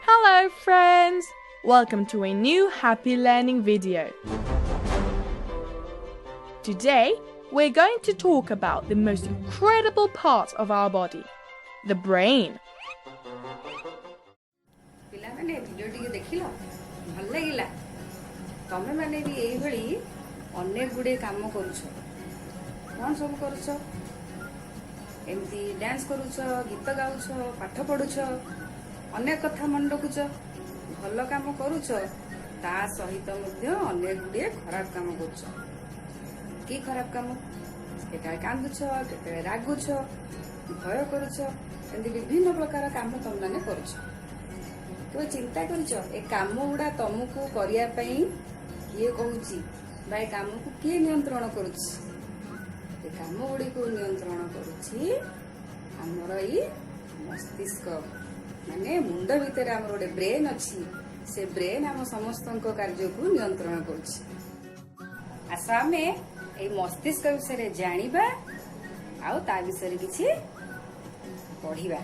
Hello friends! Welcome to a new happy learning video. Today we're going to talk about the most incredible part of our body, the brain. ପିଲାମାନେ video ଟିକେ ଦେଖିଲ ଭଲ ଲାଗିଲା ତମେ ମାନେ ବି ଏଇ ଭଳି ଅନେକ ଗୁଡ଼ିଏ କାମ କରୁଛ କ'ଣ ସବୁ କରୁଛ ଏମିତି ଡ୍ୟାନ୍ସ କରୁଛ ଗୀତ ଗାଉଛ ପାଠ ପଢୁଛ ଅନେକ କଥା ମନେ ରଖୁଛ ଭଲ କାମ କରୁଛ ତା ସହିତ ମଧ୍ୟ ଅନେକ ଗୁଡ଼ିଏ ଖରାପ କାମ କରୁଛ କି ଖରାପ କାମ କେତେବେଳେ କାନ୍ଦୁଛ କେତେବେଳେ ରାଗୁଛ ଭୟ କରୁଛ ଏମିତି ବିଭିନ୍ନ ପ୍ରକାର କାମ ତମେମାନେ କରୁଛ तो चिंता करिଛ ए काम गुड़ा तुमको करिया पई किए कहूची भाई काम को किए नियंत्रण करूची ए काम गुड़ी को नियंत्रण करूची हमर ई मस्तिष्क माने मुंड भीतर हमर गोटे ब्रेन अछि से ब्रेन हम समस्तक कार्य को नियंत्रण करूची आसा में ए मस्तिष्क विषय जानिबा आउ ता विषय किछि पढ़िबा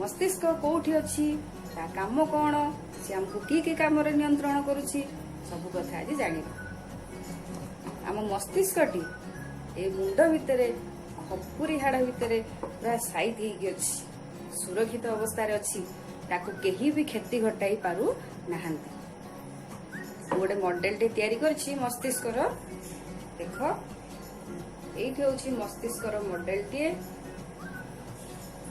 मस्तिष्क कोठी अछि ता काम कोन से हमको की काम रे नियंत्रण करूची सब कथा आज जानिबा हम मस्तिष्कटी ए मुंड भितरे खपुरी हाड़ भितरे पूरा साइड हे अछि सुरक्षित अवस्था रे अछि ताको केही भी क्षति घटाई पारु नाहंती गोटे मॉडल टे तयारी करछि मस्तिष्क रो देखो एठी होछि मस्तिष्क रो मॉडल टे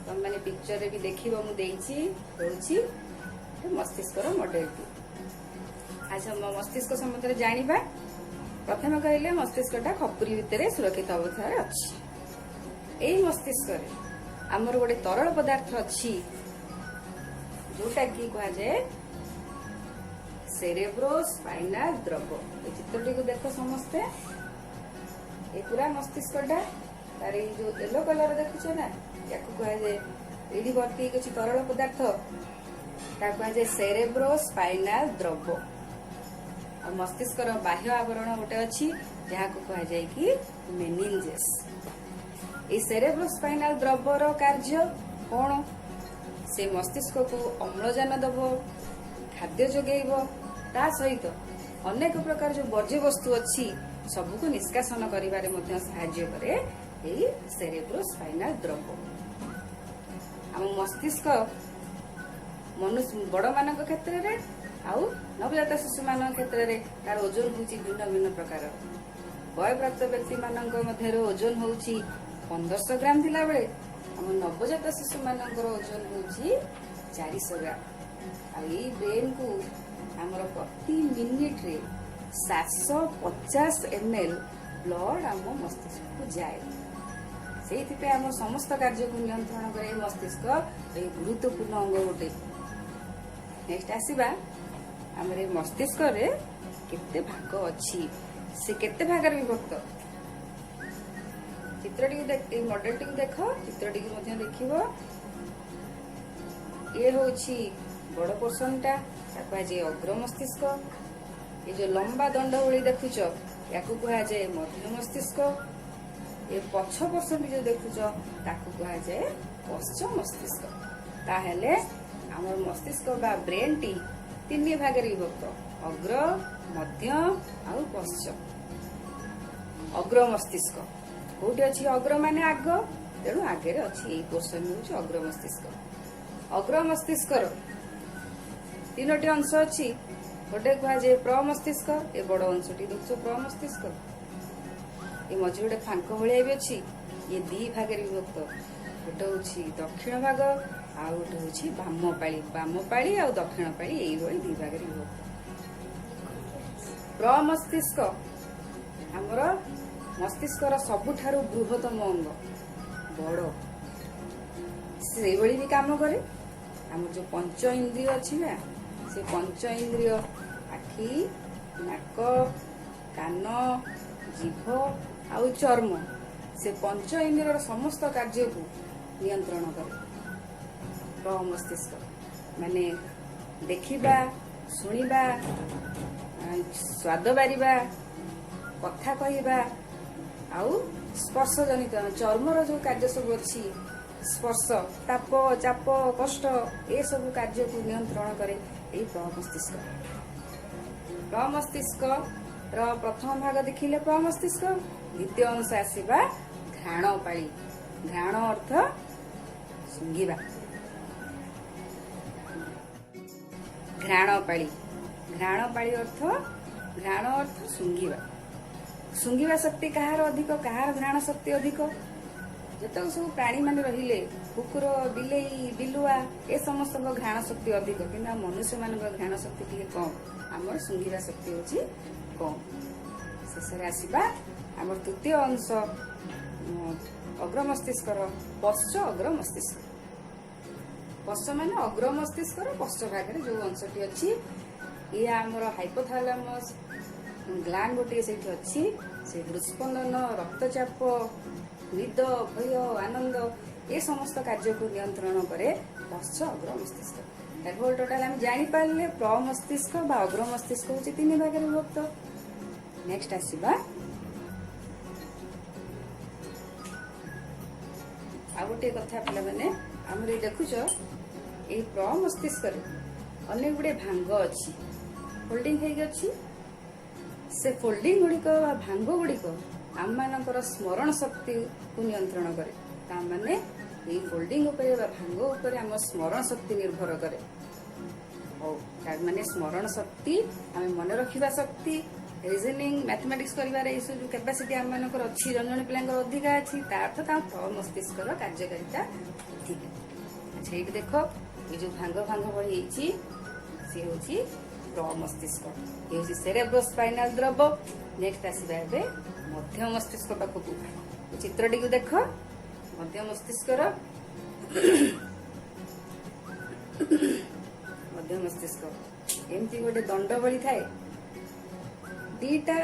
मैंने पिक्चर भी देखिबो मु देइछि होछि मस्तिष्क रो मॉडल टी आज हम मस्तिष्क संबंध जानिबा प्रथम कहले मस्तिष्क टा खपुरी भितरे सुरक्षित अवस्था रे अछि एई मस्तिष्क रे हमर गोटे तरल पदार्थ अछि जोटा की कहा जाय सेरेब्रोस्पाइनल द्रव ए चित्रटी को देखो समस्ते ए पूरा मस्तिष्क टा तारे जो येलो कलर देखुछ ना याकू कहा जाए एडी भर्ती किछि तरल पदार्थ ता कहा जाए सेरेब्रोस्पाइनल द्रव और मस्तिष्क रो बाह्य आवरण गोटे अछि जहा को कहा जाए कि मेनिंजेस ए सेरेब्रोस्पाइनल द्रव रो कार्य कोन से मस्तिष्क को अम्लजान दबो खाद्य जोगेइबो ता सहित अनेक प्रकार जो वर्ज्य वस्तु अछि सब को निष्कासन करिबारे मध्ये सहाय्य करे एई सेरेब्रोस्पाइनल द्रव हम मस्तिष्क मनुष्य बड़ मान क्षेत्र में आउ नवजात शिशु मान क्षेत्र में तार ओजन होची भिन्न भिन्न प्रकार वयप्राप्त व्यक्ति मान ओजन होची 1500 ग्राम थिला बेले हम नवजात शिशु मान ओजन होची 400 ग्राम आ ई ब्रेन को हमर प्रति मिनिट रे 750 ml ब्लड हम मस्तिष्क को जाए से आम समस्त कार्य को नियंत्रण करे मस्तिष्क ए गुरुत्वपूर्ण अंग गोटे नेक्स्ट आसीबा हमरे मस्तिष्क रे केते भाग अछि से केते भाग रे विभक्त चित्रटी को देख ए मॉडल टी को देखो चित्रटी को मध्ये देखिबो ए होछि बड़ पोर्शन टा ताकू जे अग्र मस्तिष्क ए जो लंबा दंड होली देखुचो याकू कहा जाय मध्य मस्तिष्क ए पछ पर्सन जो देखुच ताकू कहा जाए पश्च मस्तिष्क ताहेले हमर मस्तिष्क बा ब्रेन टी तीन भाग रे विभक्त अग्र मध्य आउ पश्च अग्र मस्तिष्क कोठी अछि अग्र माने आग तेणु आगे रे अछि ए पोर्सन होछि अग्र मस्तिष्क रो तीनोटी अंश अछि गोटे कहा जाए प्र मस्तिष्क ए बड़ अंशटी देखुछ प्र मस्तिष्क ये मझे गोटे फांक भाया भी अच्छी ये दी भाग विभक्त गोटे हूँ दक्षिण भाग आउ गोटे हूँ बामपाड़ी आ दक्षिण पाड़ी यही दी भाग विभक्त प्र मस्तिष्क आमर मस्तिष्क सबुठारु बृहत्तम अंग बड़ से भी काम करे आम जो पंच इंद्रिय अच्छी ना से पंच इंद्रिय आखि नाक कान जीभ आउ चर्म से पंच इंद्रियर समस्त कार्य को नियंत्रण करे मस्तिष्क माने देखिबा सुनिबा स्वाद बारिबा कथा कहिबा आउ स्पर्श जनित चर्मर जो कार्य सब अच्छी स्पर्श ताप चाप कष्ट ए सब कार्य को नियंत्रण करे यही प्रमस्तिष्क। प्रमस्तिष्क प्रथम भाग देखिले प्रमस्तिष्क, द्वितीय अंश आसीबा घ्राणपाळी। घ्राण अर्थ सुंघिबा, घ्राणपाळी। घ्राणपाळी अर्थ घ्राण अर्थ सुंघिबा। सुंघिबा शक्ति कहार अधिक, कहार घ्राण शक्ति अधिक? जतक सब प्राणी माने रहिले कुकुर बिलेई बिलुआ ए समस्त घ्राण शक्ति अधिक, किंतु मनुष्य मान घ्राण शक्ति टिके कम। आमर सुंघिबा शक्ति होची कम। शेषे आसीबा आमर तृतीय अंश अग्र मस्तिष्क पश्च अग्र मस्तिष्क। पश्च माने अग्र मस्तिष्क पश्च भाग जो अंशटी अच्छी ये आमर हाइपोथैलेमस ग्लैंड गोटे से अच्छी से हृदस्पंदन रक्तचाप निद भय आनंद ये समस्त कार्य को नियंत्रण करे पश्च अग्र मस्तिष्क। टोटाल आम जापारे प्रमस्तिष्क अग्र मस्तिष्क हूँ 3 भाग विभक्त। नेक्स्ट आसवा आ गोटे कथा पे आम देखुच ये प्रमस्तिष्क अनेक गुड़े भांग अच्छी फोल्डिंग अच्छी। से फोल्डिंग गुड़िक भांग गुड़िक आम मानकर स्मरण शक्ति को नियंत्रण करे। तामाने ये फोल्डिंग उपरे भांग उपरे आम स्मरण शक्ति निर्भर करे। माने स्मरण शक्ति आम मन रखिबा शक्ति रिजनिंग मैथमेटिक्स करिवारे ये जो कैपेसिटी आम मानकर अच्छी जन जन पिलांकर अधिका अछि ता अर्थ ता प्रमस्तिष्क कार्यकारिता अधिक। अच्छा ये देखो ये जो भांग भांग भली हेछि से होछि प्रमस्तिष्क, ये होछि सेरेब्रोस्पाइनल द्रव। नेक्स्ट आसीबा एबे मध्य मस्तिष्क पाखकु। चित्रटी को देख मध्य मस्तिष्क मध्य मस्तिष्क एमती गोटे दंड भली थाए दीटा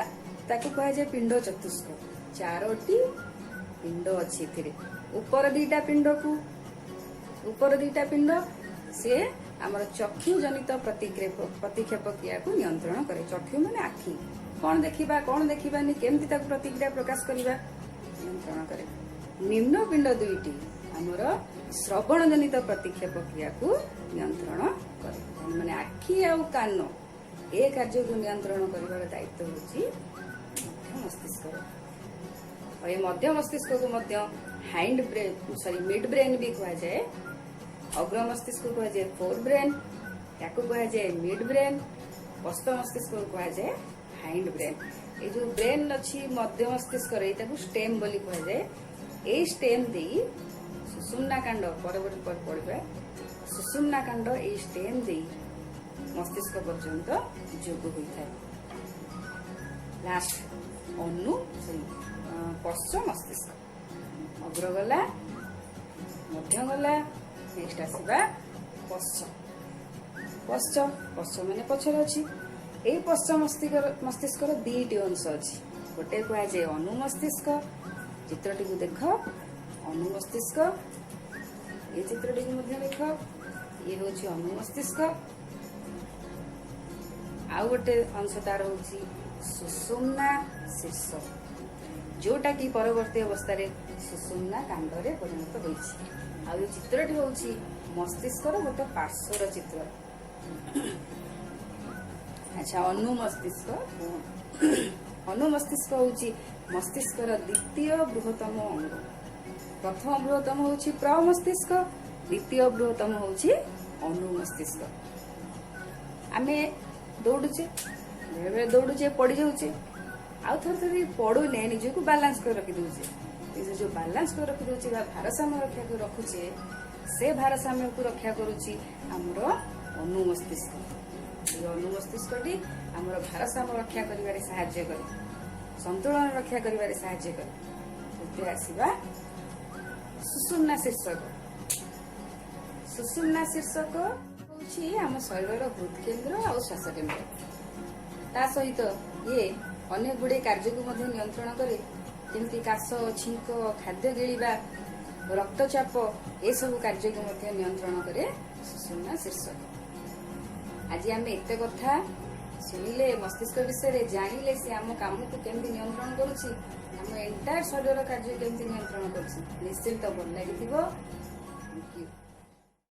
ताकू कह जाए पिंड चतुष्क। 4टी पिंड अच्छी ऊपर 2टा पिंड को ऊपर 2टा पिंड से आमर चक्षु जनित प्रतिक्षेप क्रिया को नियंत्रण करे। चक्षु माने आखि कौन देखिबा कौन देखिबानी केमती ताकू प्रतिक्रिया प्रकाश करिबा नियंत्रण करे। निम्न पिंड 2टी आमर श्रवण जनित प्रतिक्षेप क्रिया को नियंत्रण करे। माने आखि आ कान ए कार्य को नियंत्रण करिबार दायित्व होची मध्य मस्तिष्क। और ये मध्य मस्तिष्क को मध्य hindbrain sorry midbrain भी कहा जाए। अग्र मस्तिष्क को कहा जाए फोर ब्रेन, याकू कहा जाए मिड ब्रेन। पश्च मस्तिष्क को कहा जाए हाइंड ब्रेन। ये जो ब्रेन अच्छी मध्य मस्तिष्क रे स्टेम बोली कहा जाए। ए स्टेम दे सुषुम्ना कांड परवर्ती पढ़ा सुषुम्ना कांड ए स्टेम दे मस्तिष्क पर्यंत जोग होता है। लास्ट अनु पश्च मस्तिष्क अग्र गला मध्य गला नेक्स्ट आसवा पश्च। पश्च पश्च माने पछरे अछि। ए पश्च मस्तिष्क 2टी अंश अछि। गोटे कह जाए अनु मस्तिष्क। चित्रटी को देख अनु मस्तिष्क। ये चित्रटी को देख ये हूँ अनु मस्तिष्क। आउ गोटे अंश तार होची सुषुम्ना शीर्ष जोटा कि परवर्ती अवस्था सुषुम्ना कांडरे परिणत होईछि। आ ये चित्रटी होची मस्तिष्कर गोटे पार्श्वर चित्र। अच्छा अनु मस्तिष्क अनु मस्तिष्क होची मस्तिष्कर द्वितीय बृहत्तम अंग। प्रथम बृहत्तम होची प्रमस्तिष्क, द्वितीय बृहत्तम होची अनु मस्तिष्क। आमे दौड़ुचे बेले दौड़ुचे पड़ी जाऊे आउ थे पड़ुने निज को बालांस कर रखी दौचे। जो बालांस कर रखी दौचे भारसाम्य रक्षा कर रखुचे से भारसाम्य को रक्षा करुच्ची आमर अनु मस्तिष्क। ये अनु मस्तिष्क आमर भारसाम्य रक्षा कर साहाय्य करे, संतुलन रक्षा कर साहाय्य करे। आसवा सुषुम्ना शीर्षक। सुषुम्ना शीर्षक आम शरीर हृद केन्द्र और श्वास केन्द्र ता सहित ये अनेक गुड़े कार्य को नियंत्रण करे जमी काश छींक खाद्य गिळिबा रक्तचाप ये सब कार्य को नियंत्रण करे सुषुम्ना शीर्षक। आज आम एत कथा शुणिले मस्तिष्क विषय जानिले से आम काम को केमती नियंत्रण करुच्ची आम एंटायर शरीर कार्य केमती नियंत्रण करुच्ची निश्चिंत भल लगी।